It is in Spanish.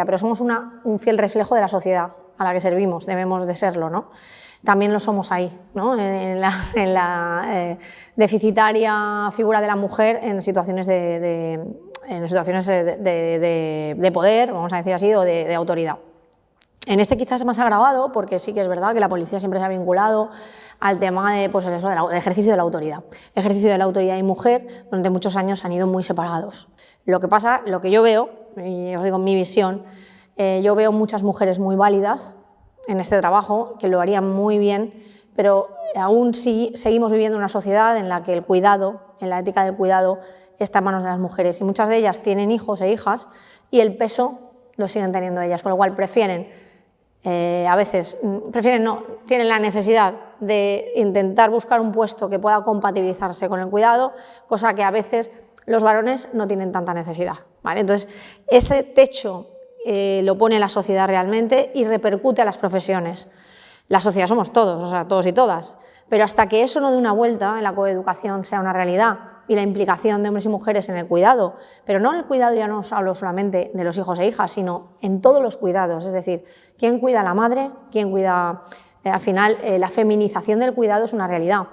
Pero somos un fiel reflejo de la sociedad a la que servimos, debemos de serlo, ¿no? También lo somos ahí, ¿no? En la deficitaria figura de la mujer en situaciones de poder, vamos a decir así, o de autoridad. En este quizás es más agravado porque sí que es verdad que la policía siempre se ha vinculado al tema de, pues eso, del ejercicio de la autoridad. Ejercicio de la autoridad y mujer durante muchos años han ido muy separados. Lo que pasa, lo que yo veo, y os digo mi visión, yo veo muchas mujeres muy válidas en este trabajo, que lo harían muy bien, pero aún sí seguimos viviendo en una sociedad en la que el cuidado, en la ética del cuidado, está en manos de las mujeres. Y muchas de ellas tienen hijos e hijas y el peso lo siguen teniendo ellas, con lo cual prefieren, tienen la necesidad de intentar buscar un puesto que pueda compatibilizarse con el cuidado, cosa que a veces los varones no tienen tanta necesidad, ¿vale? Entonces, ese techo lo pone la sociedad realmente y repercute a las profesiones. La sociedad somos todos, o sea, todos y todas, pero hasta que eso no dé una vuelta, en la coeducación sea una realidad y la implicación de hombres y mujeres en el cuidado, pero no en el cuidado ya no os hablo solamente de los hijos e hijas, sino en todos los cuidados, es decir, quién cuida a la madre, quién cuida, al final la feminización del cuidado es una realidad.